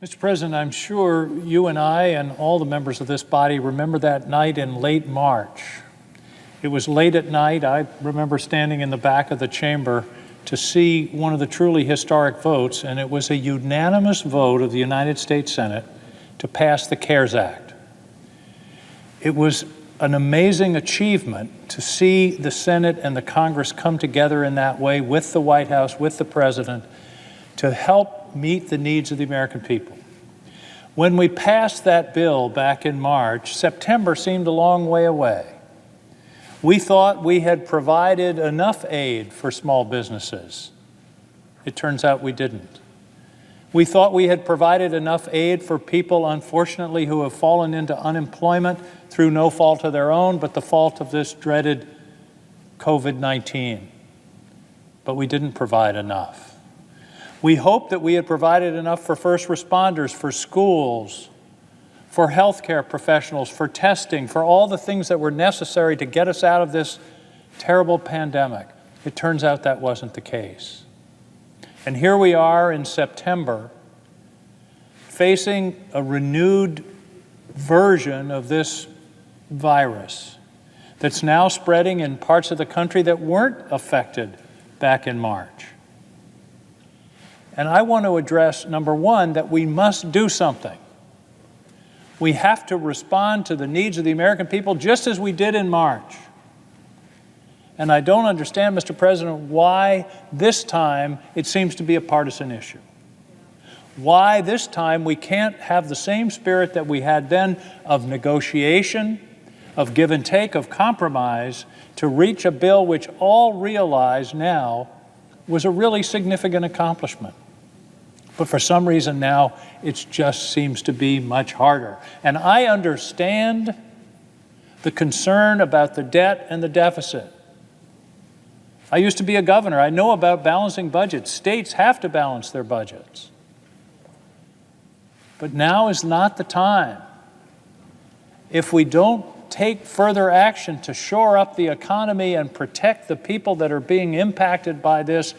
Mr. President, I'm sure you and I and all the members of this body remember that night in late March. It was late at night. I remember standing in the back of the chamber to see one of the truly historic votes, and it was a unanimous vote of the United States Senate to pass the CARES Act. It was an amazing achievement to see the Senate and the Congress come together in that way with the White House, with the President, to help meet the needs of the American people. When we passed that bill back in March, September seemed a long way away. We thought we had provided enough aid for small businesses. It turns out we didn't. We thought we had provided enough aid for people, unfortunately, who have fallen into unemployment through no fault of their own, but the fault of this dreaded COVID-19. But we didn't provide enough. We hoped that we had provided enough for first responders, for schools, for healthcare professionals, for testing, for all the things that were necessary to get us out of this terrible pandemic. It turns out that wasn't the case. And here we are in September, facing a renewed version of this virus that's now spreading in parts of the country that weren't affected back in March. And I want to address, number one, that we must do something. We have to respond to the needs of the American people just as we did in March. And I don't understand, Mr. President, why this time it seems to be a partisan issue. Why this time we can't have the same spirit that we had then of negotiation, of give and take, of compromise, to reach a bill which all realize now was a really significant accomplishment. But for some reason now, it just seems to be much harder. And I understand the concern about the debt and the deficit. I used to be a governor. I know about balancing budgets. States have to balance their budgets. But now is not the time. If we don't take further action to shore up the economy and protect the people that are being impacted by this,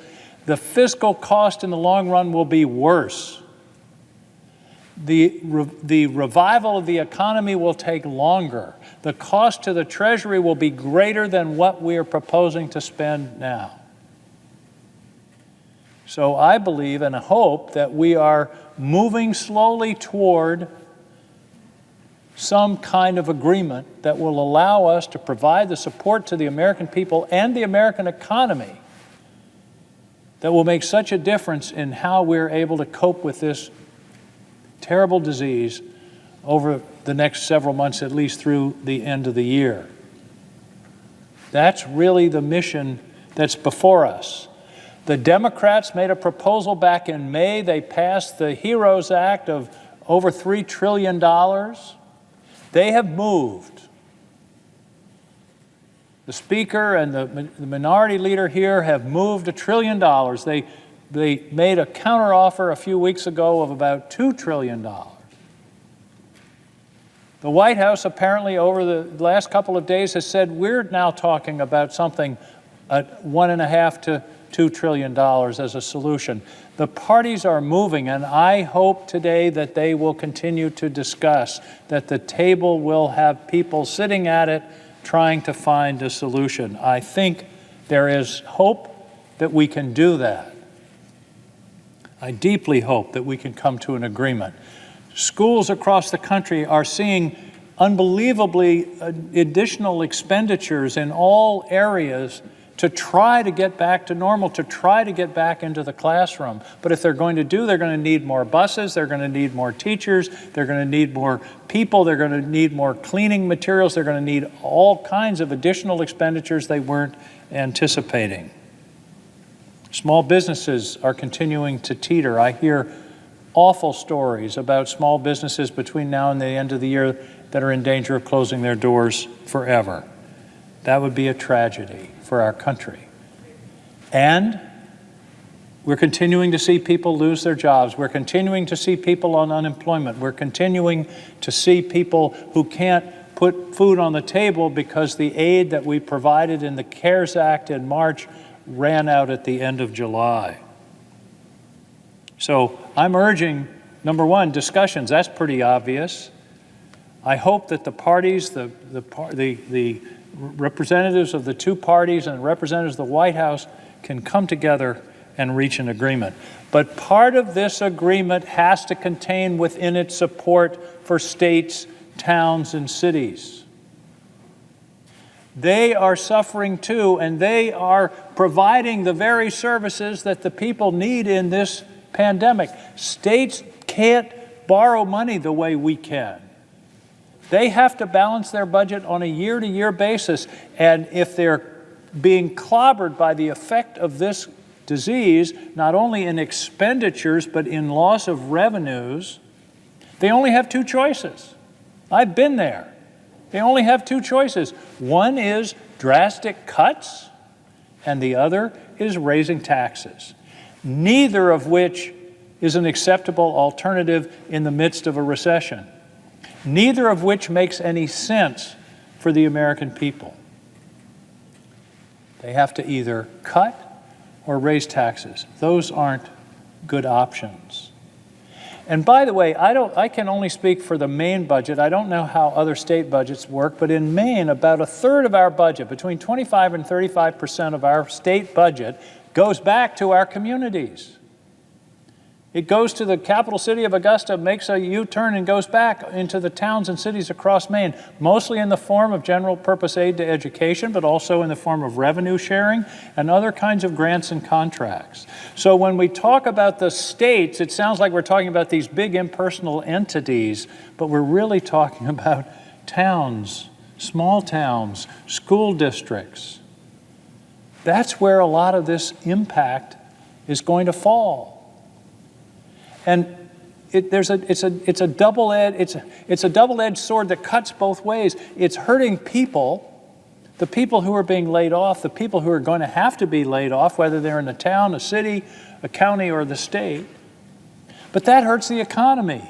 the fiscal cost in the long run will be worse. The revival of the economy will take longer. The cost to the Treasury will be greater than what we are proposing to spend now. So I believe and hope that we are moving slowly toward some kind of agreement that will allow us to provide the support to the American people and the American economy that will make such a difference in how we're able to cope with this terrible disease over the next several months, at least through the end of the year. That's really the mission that's before us. The Democrats made a proposal back in May. They passed the HEROES Act of over $3 trillion. They have moved. The Speaker and the Minority Leader here have moved $1 trillion. They made a counteroffer a few weeks ago of about $2 trillion. The White House apparently over the last couple of days has said we're now talking about something at $1.5 to $2 trillion as a solution. The parties are moving, and I hope today that they will continue to discuss, that the table will have people sitting at it trying to find a solution. I think there is hope that we can do that. I deeply hope that we can come to an agreement. Schools across the country are seeing unbelievably additional expenditures in all areas to try to get back to normal, to try to get back into the classroom. But if they're going to they're going to need more buses, they're going to need more teachers, they're going to need more people, they're going to need more cleaning materials, they're going to need all kinds of additional expenditures they weren't anticipating. Small businesses are continuing to teeter. I hear awful stories about small businesses between now and the end of the year that are in danger of closing their doors forever. That would be a tragedy for our country. And we're continuing to see people lose their jobs. We're continuing to see people on unemployment. We're continuing to see people who can't put food on the table because the aid that we provided in the CARES Act in March ran out at the end of July. So I'm urging Number one, discussions. That's pretty obvious. I hope that the parties, the representatives of the two parties and the representatives of the White House can come together and reach an agreement. But part of this agreement has to contain within it support for states, towns, and cities. They are suffering too, and they are providing the very services that the people need in this pandemic. States can't borrow money the way we can. They have to balance their budget on a year-to-year basis, and if they're being clobbered by the effect of this disease, not only in expenditures but in loss of revenues, they only have two choices. I've been there. They only have two choices. One is drastic cuts, and the other is raising taxes, neither of which is an acceptable alternative in the midst of a recession, neither of which makes any sense for the American people. They have to either cut or raise taxes. Those aren't good options. And by the way, I can only speak for the Maine budget. I don't know how other state budgets work, but in Maine, about a third of our budget, between 25 and 35% of our state budget, goes back to our communities. It goes to the capital city of Augusta, makes a U-turn, and goes back into the towns and cities across Maine, mostly in the form of general purpose aid to education, but also in the form of revenue sharing and other kinds of grants and contracts. So when we talk about the states, it sounds like we're talking about these big impersonal entities, but we're really talking about towns, small towns, school districts. That's where a lot of this impact is going to fall. And it's a double-edged sword that cuts both ways. It's hurting people, the people who are being laid off, the people who are going to have to be laid off, whether they're in a town, a city, a county, or the state. But that hurts the economy.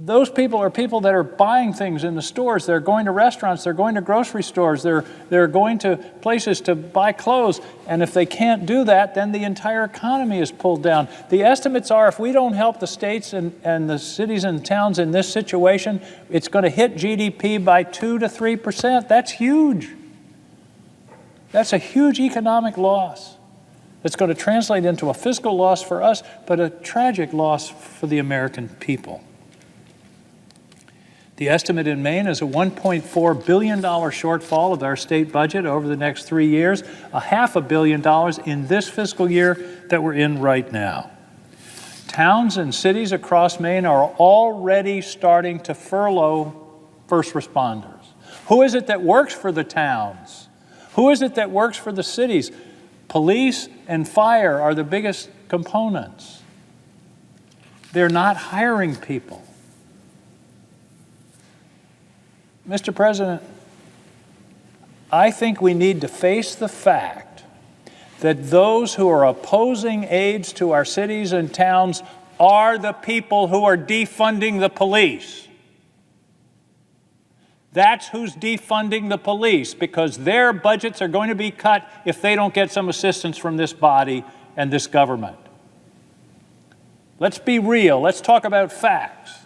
Those people are people that are buying things in the stores. They're going to restaurants. They're going to grocery stores. They're going to places to buy clothes. And if they can't do that, then the entire economy is pulled down. The estimates are if we don't help the states and the cities and towns in this situation, it's going to hit GDP by 2 to 3%. That's huge. That's a huge economic loss. It's going to translate into a fiscal loss for us, but a tragic loss for the American people. The estimate in Maine is a $1.4 billion shortfall of our state budget over the next 3 years, $500 million in this fiscal year that we're in right now. Towns and cities across Maine are already starting to furlough first responders. Who is it that works for the towns? Who is it that works for the cities? Police and fire are the biggest components. They're not hiring people. Mr. President, I think we need to face the fact that those who are opposing aids to our cities and towns are the people who are defunding the police. That's who's defunding the police, because their budgets are going to be cut if they don't get some assistance from this body and this government. Let's be real. Let's talk about facts.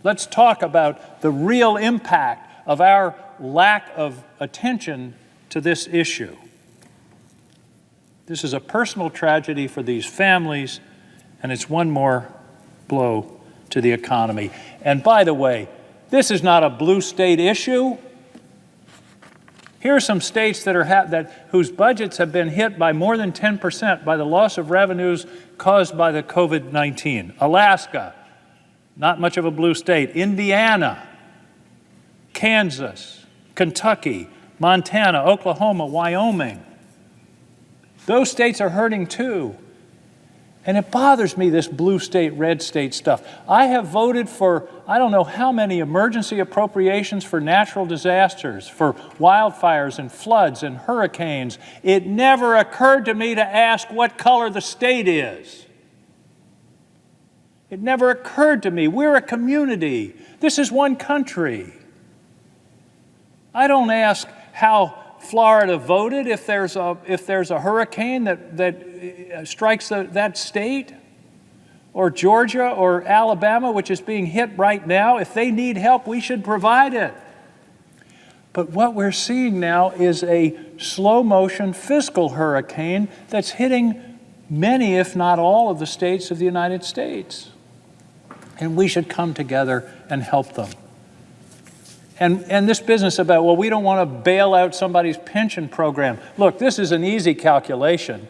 Let's talk about the real impact of our lack of attention to this issue. This is a personal tragedy for these families, and it's one more blow to the economy. And by the way, this is not a blue state issue. Here are some states whose budgets have been hit by more than 10% by the loss of revenues caused by the COVID-19. Alaska, not much of a blue state. Indiana, Kansas, Kentucky, Montana, Oklahoma, Wyoming. Those states are hurting too. And it bothers me, this blue state, red state stuff. I have voted for, I don't know how many emergency appropriations for natural disasters, for wildfires and floods and hurricanes. It never occurred to me to ask what color the state is. It never occurred to me. We're a community. This is one country. I don't ask how Florida voted if there's a hurricane that strikes that state, or Georgia or Alabama, which is being hit right now. If they need help, we should provide it. But what we're seeing now is a slow-motion fiscal hurricane that's hitting many, if not all, of the states of the United States. And we should come together and help them. And this business about, well, we don't want to bail out somebody's pension program. Look, this is an easy calculation.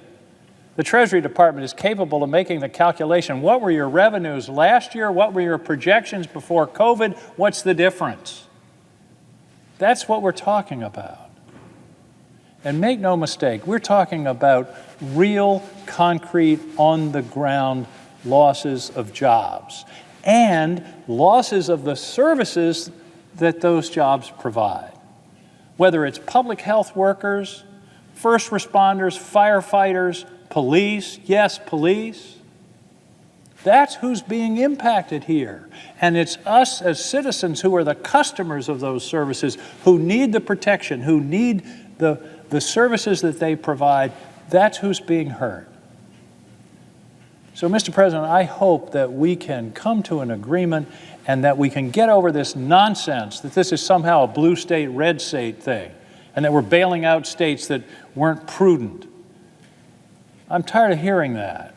The Treasury Department is capable of making the calculation. What were your revenues last year? What were your projections before COVID? What's the difference? That's what we're talking about. And make no mistake, we're talking about real, concrete, on-the-ground losses of jobs and losses of the services that those jobs provide. Whether it's public health workers, first responders, firefighters, police, yes, police. That's who's being impacted here. And it's us as citizens who are the customers of those services, who need the protection, who need the services that they provide. That's who's being hurt. So, Mr. President, I hope that we can come to an agreement and that we can get over this nonsense that this is somehow a blue state, red state thing, and that we're bailing out states that weren't prudent. I'm tired of hearing that.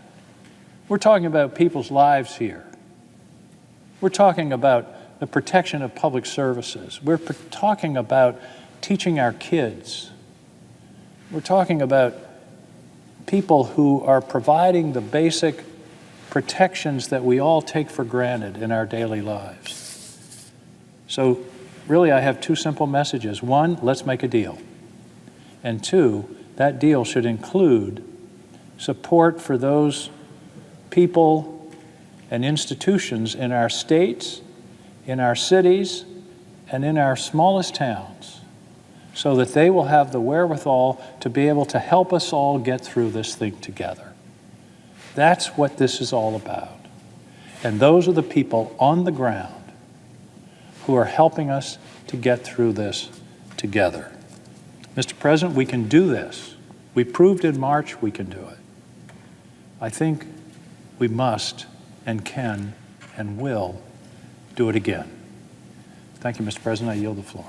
We're talking about people's lives here. We're talking about the protection of public services. We're talking about teaching our kids. We're talking about people who are providing the basic protections that we all take for granted in our daily lives. So really, I have two simple messages. One, let's make a deal. And two, that deal should include support for those people and institutions in our states, in our cities, and in our smallest towns, so that they will have the wherewithal to be able to help us all get through this thing together. That's what this is all about. And those are the people on the ground who are helping us to get through this together. Mr. President, we can do this. We proved in March we can do it. I think we must and can and will do it again. Thank you, Mr. President. I yield the floor.